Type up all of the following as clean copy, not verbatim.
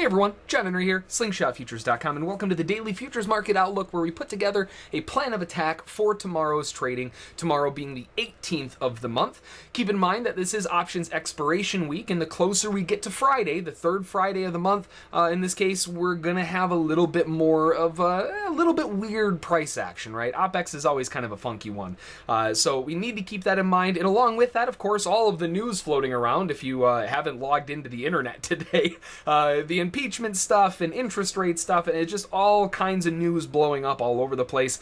Hey everyone, John Henry here, slingshotfutures.com, and welcome to the Daily Futures Market Outlook, where we put together a plan of attack for tomorrow's trading, tomorrow being the 18th of the month. Keep in mind that this is options expiration week, and the closer we get to Friday, the third Friday of the month, in this case, we're going to have a little bit more of a little bit weird price action, right? OPEX is always kind of a funky one. So we need to keep that in mind, and along with that, of course, all of the news floating around. If you haven't logged into the internet today, the impeachment stuff and interest rate stuff, and it's just all kinds of news blowing up all over the place.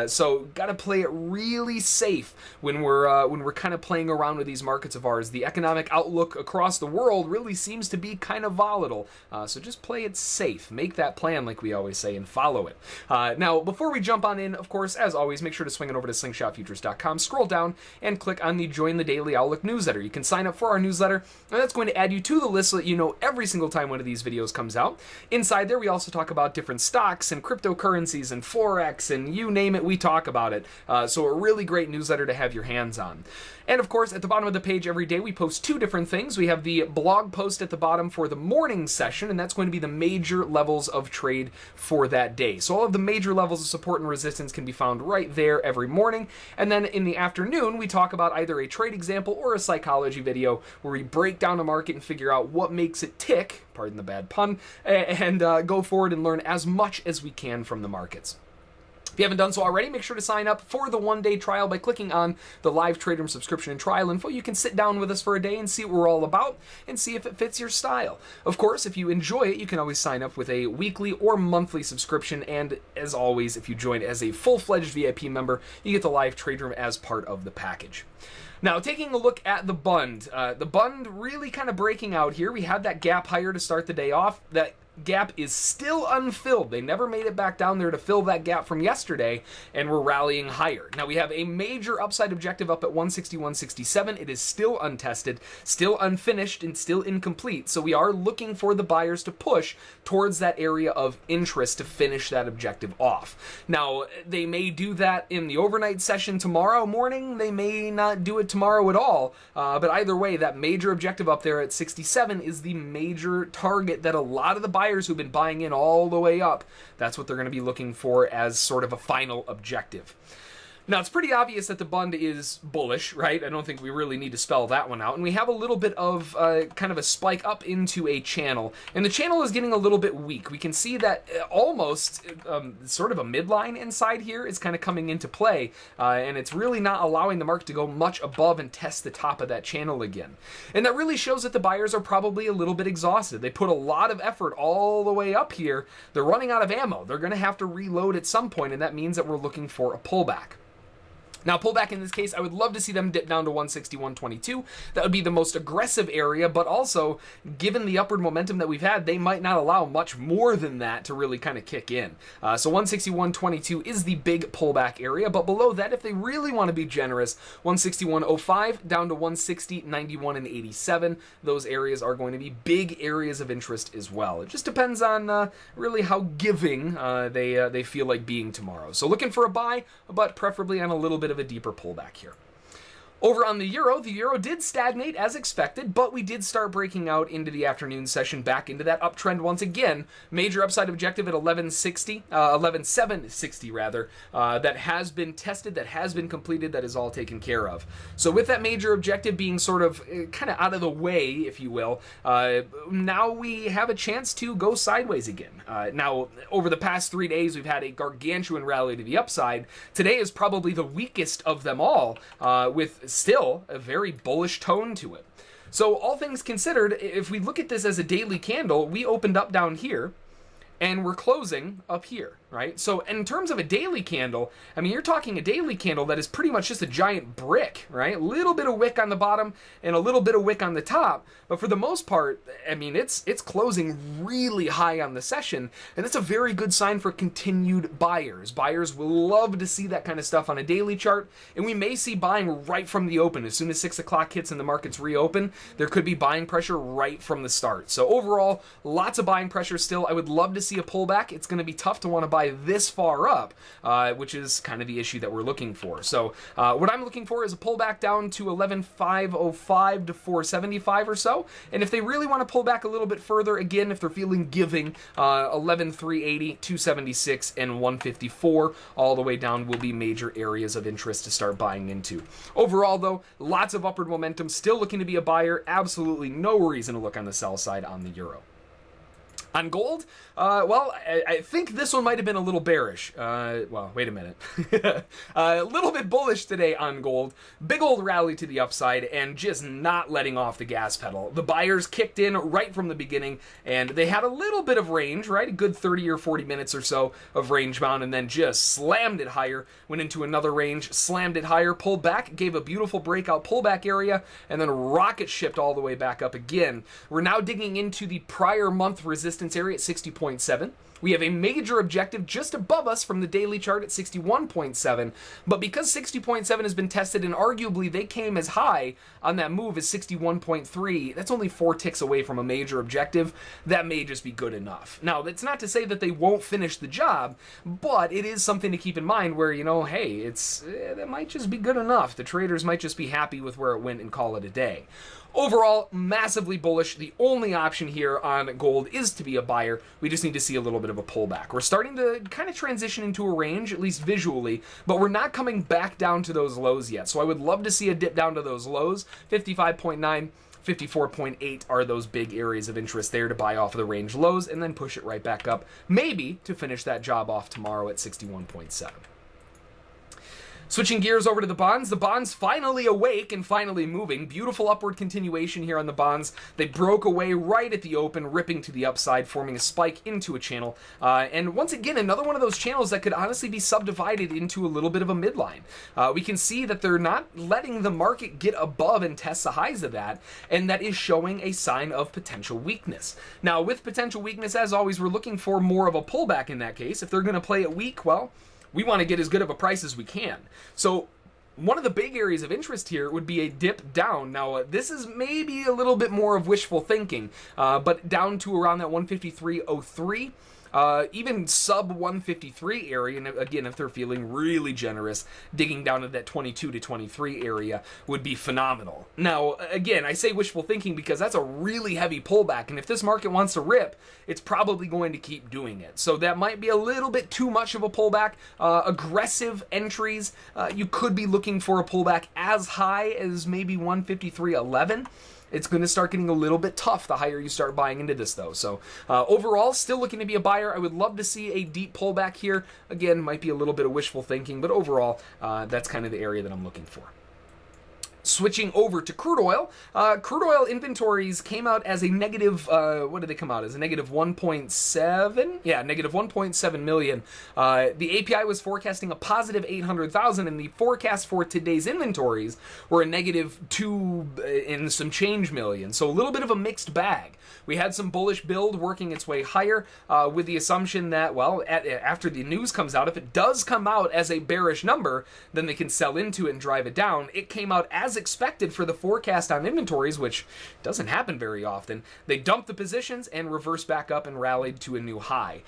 So got to play it really safe when we're kind of playing around with these markets of ours. The economic outlook across the world really seems to be kind of volatile. So just play it safe. Make that plan, like we always say, and follow it. Now, before we jump on in, of course, as always, make sure to swing it over to slingshotfutures.com, scroll down, and click on the Join the Daily Outlook newsletter. You can sign up for our newsletter, and that's going to add you to the list so that you know every single time one of these videos comes out. Inside there, we also talk about different stocks and cryptocurrencies and Forex and you name it, we talk about it. So a really great newsletter to have your hands on. And of course, at the bottom of the page every day, we post two different things. We have the blog post at the bottom for the morning session, and that's going to be the major levels of trade for that day. So all of the major levels of support and resistance can be found right there every morning. And then in the afternoon, we talk about either a trade example or a psychology video where we break down the market and figure out what makes it tick, pardon the bad pun, and go forward and learn as much as we can from the markets. If you haven't done so already, make sure to sign up for the one-day trial by clicking on the live Trader subscription and trial info. You can sit down with us for a day and see what we're all about and see if it fits your style. Of course, if you enjoy it, you can always sign up with a weekly or monthly subscription. And as always, if you join as a full-fledged VIP member, you get the live trade room as part of the package. Now, taking a look at the Bund really kind of breaking out here. We had that gap higher to start the day off. That gap is still unfilled. They never made it back down there to fill that gap from yesterday, and we're rallying higher. Now, we have a major upside objective up at 161.67. It is still untested, still unfinished, and still incomplete. So we are looking for the buyers to push towards that area of interest to finish that objective off. Now, they may do that in the overnight session tomorrow morning. They may not do it tomorrow at all. But either way, that major objective up there at 67 is the major target that a lot of the buyers who've been buying in all the way up, that's what they're going to be looking for as sort of a final objective. Now, it's pretty obvious that the Bund is bullish, right? I don't think we really need to spell that one out. And we have a little bit of kind of a spike up into a channel. And the channel is getting a little bit weak. We can see that almost sort of a midline inside here is kind of coming into play. And it's really not allowing the market to go much above and test the top of that channel again. And that really shows that the buyers are probably a little bit exhausted. They put a lot of effort all the way up here. They're running out of ammo. They're going to have to reload at some point, and that means that we're looking for a pullback. Now, pullback in this case, I would love to see them dip down to 161.22. That would be the most aggressive area, but also, given the upward momentum that we've had, they might not allow much more than that to really kind of kick in. So 161.22 is the big pullback area, but below that, if they really want to be generous, 161.05 down to 160.91 and 87. Those areas are going to be big areas of interest as well. It just depends on really how giving they feel like being tomorrow. So looking for a buy, but preferably on a little bit of a deeper pullback here. Over on the euro did stagnate as expected, but we did start breaking out into the afternoon session back into that uptrend once again. Major upside objective at 11.760 rather. That has been tested, that has been completed, that is all taken care of. So with that major objective being sort of kind of out of the way, if you will, now we have a chance to go sideways again. Now, over the past 3 days, we've had a gargantuan rally to the upside. Today is probably the weakest of them all, with still a very bullish tone to it. So all things considered, if we look at this as a daily candle, we opened up down here and we're closing up here, right? So in terms of a daily candle, I mean, you're talking a daily candle that is pretty much just a giant brick, right? A little bit of wick on the bottom and a little bit of wick on the top. But for the most part, I mean, it's closing really high on the session, and that's a very good sign for continued buyers. Buyers will love to see that kind of stuff on a daily chart, and we may see buying right from the open. As soon as 6 o'clock hits and the markets reopen, there could be buying pressure right from the start. So overall, lots of buying pressure still. I would love to see a pullback. It's going to be tough to want to buy buy this far up, which is kind of the issue that we're looking for. So what I'm looking for is a pullback down to 11,505 to 475 or so. And if they really want to pull back a little bit further, again, if they're feeling giving, 11,380, 276, and 154 all the way down will be major areas of interest to start buying into. Overall, though, lots of upward momentum, still looking to be a buyer. Absolutely no reason to look on the sell side on the euro. On gold, well, I think this one might have been a little bearish. Well, wait a minute. A little bit bullish today on gold. Big old rally to the upside and just not letting off the gas pedal. The buyers kicked in right from the beginning, and they had a little bit of range, right? A good 30 or 40 minutes or so of range bound, and then just slammed it higher, went into another range, slammed it higher, pulled back, gave a beautiful breakout pullback area, and then rocket shipped all the way back up again. We're now digging into the prior month resistance area at 60.7. We have a major objective just above us from the daily chart at 61.7, but because 60.7 has been tested and arguably they came as high on that move as 61.3, that's only 4 ticks away from a major objective. That may just be good enough. Now, that's not to say that they won't finish the job, but it is something to keep in mind where, you know, hey, that might just be good enough. The traders might just be happy with where it went and call it a day. Overall, massively bullish. The only option here on gold is to be a buyer. We just need to see a little bit of a pullback. We're starting to kind of transition into a range, at least visually, but we're not coming back down to those lows yet. So I would love to see a dip down to those lows. 55.9, 54.8 are those big areas of interest there to buy off of the range lows and then push it right back up, maybe to finish that job off tomorrow at 61.7. Switching gears over to the bonds finally awake and finally moving. Beautiful upward continuation here on the bonds. They broke away right at the open, ripping to the upside, forming a spike into a channel. And once again, another one of those channels that could honestly be subdivided into a little bit of a midline. We can see that they're not letting the market get above and test the highs of that, and that is showing a sign of potential weakness. Now, with potential weakness, as always, we're looking for more of a pullback in that case. If they're going to play it weak, well, we want to get as good of a price as we can. So one of the big areas of interest here would be a dip down. Now, this is maybe a little bit more of wishful thinking, but down to around that 153.03. Even sub 153 area, and again, if they're feeling really generous, digging down to that 22 to 23 area would be phenomenal. Now, again, I say wishful thinking because that's a really heavy pullback, and if this market wants to rip, it's probably going to keep doing it. So that might be a little bit too much of a pullback. Aggressive entries, you could be looking for a pullback as high as maybe 153.11. It's going to start getting a little bit tough the higher you start buying into this, though. So overall, still looking to be a buyer. I would love to see a deep pullback here. Again, might be a little bit of wishful thinking, but overall, that's kind of the area that I'm looking for. Switching over to crude oil inventories came out as a negative, what did they come out as? A negative 1.7? Yeah, negative 1.7 million. The API was forecasting a positive 800,000, and the forecast for today's inventories were a negative 2 and some change million. So a little bit of a mixed bag. We had some bullish build working its way higher with the assumption that, well, after the news comes out, if it does come out as a bearish number, then they can sell into it and drive it down. It came out as expected for the forecast on inventories, which doesn't happen very often. They dumped the positions and reversed back up and rallied to a new high.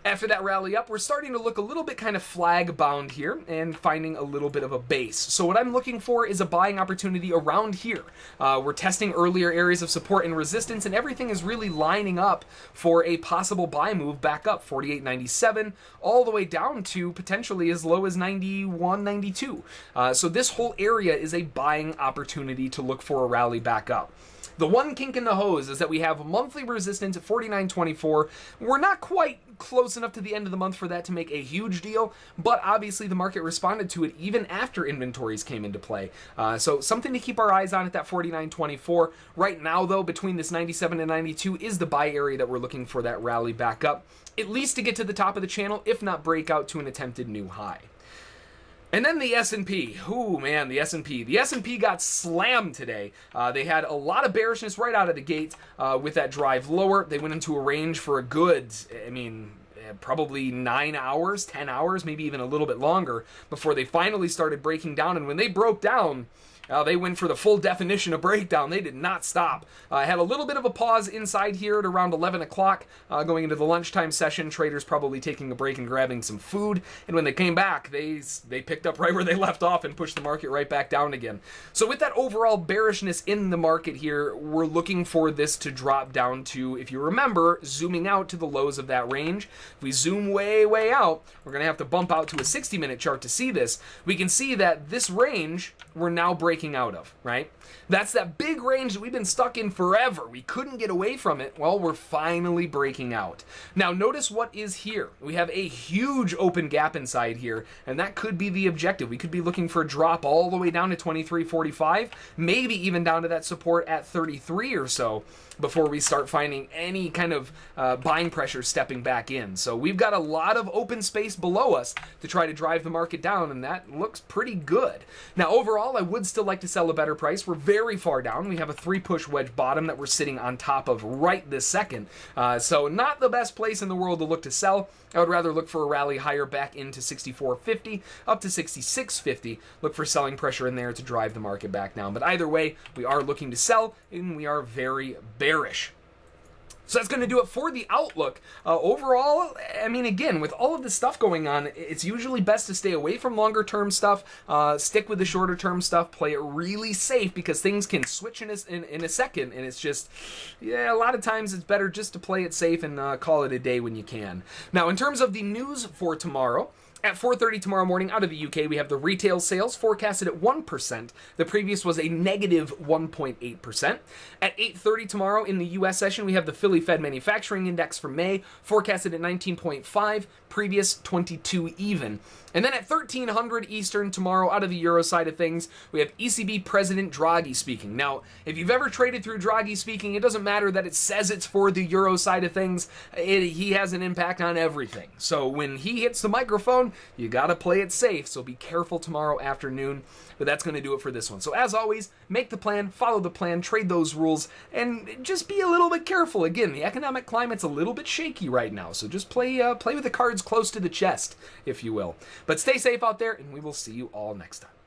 After that rally up, we're starting to look a little bit kind of flag bound here and finding a little bit of a base. So what I'm looking for is a buying opportunity around here. We're testing earlier areas of support and resistance, and everything is really lining up for a possible buy move back up 48.97 all the way down to potentially as low as 91.92. So this whole area is a buying opportunity to look for a rally back up. The one kink in the hose is that we have monthly resistance at 49.24. We're not quite close enough to the end of the month for that to make a huge deal, but obviously the market responded to it even after inventories came into play. So something to keep our eyes on at that 49.24. Right now, though, between this 97 and 92 is the buy area that we're looking for that rally back up, at least to get to the top of the channel, if not break out to an attempted new high. And then the S&P. Ooh, man, the S&P. The S&P got slammed today. They had a lot of bearishness right out of the gate with that drive lower. They went into a range for a good, probably 9 hours, 10 hours, maybe even a little bit longer before they finally started breaking down. And when they broke down, They went for the full definition of breakdown. They did not stop. Had a little bit of a pause inside here at around 11 o'clock, going into the lunchtime session. Traders probably taking a break and grabbing some food. And when they came back, they picked up right where they left off and pushed the market right back down again. So with that overall bearishness in the market here, we're looking for this to drop down to, if you remember, zooming out to the lows of that range. If we zoom way, way out, we're going to have to bump out to a 60-minute chart to see this. We can see that this range we're now breaking out of, right? That's that big range that we've been stuck in forever. We couldn't get away from it. Well, we're finally breaking out. Now, notice what is here. We have a huge open gap inside here, and that could be the objective. We could be looking for a drop all the way down to 23.45, maybe even down to that support at 33 or so, before we start finding any kind of buying pressure stepping back in. So we've got a lot of open space below us to try to drive the market down, and that looks pretty good. Now, overall, I would still like to sell a better price. We're very far down. We have a 3-push wedge bottom that we're sitting on top of right this second. So not the best place in the world to look to sell. I would rather look for a rally higher back into 64.50 up to 66.50. Look for selling pressure in there to drive the market back down. But either way, we are looking to sell, and we are very bearish. So that's going to do it for the outlook. Overall, I mean, again, with all of this stuff going on, it's usually best to stay away from longer term stuff, stick with the shorter term stuff, play it really safe, because things can switch in a second, and it's just, yeah, a lot of times it's better just to play it safe and call it a day when you can. Now, in terms of the news for tomorrow, at 4:30 tomorrow morning out of the UK, we have the retail sales forecasted at 1%. The previous was a negative 1.8%. At 8:30 tomorrow in the US session, we have the Philly Fed Manufacturing Index for May, forecasted at 19.5, previous 22 even. And then at 1300 Eastern tomorrow out of the Euro side of things, we have ECB President Draghi speaking. Now, if you've ever traded through Draghi speaking, it doesn't matter that it says it's for the Euro side of things. He has an impact on everything. So when he hits the microphone, you got to play it safe. So be careful tomorrow afternoon. But that's going to do it for this one. So as always, make the plan, follow the plan, trade those rules, and just be a little bit careful. Again, the economic climate's a little bit shaky right now, so just play with the cards close to the chest, if you will. But stay safe out there, and we will see you all next time.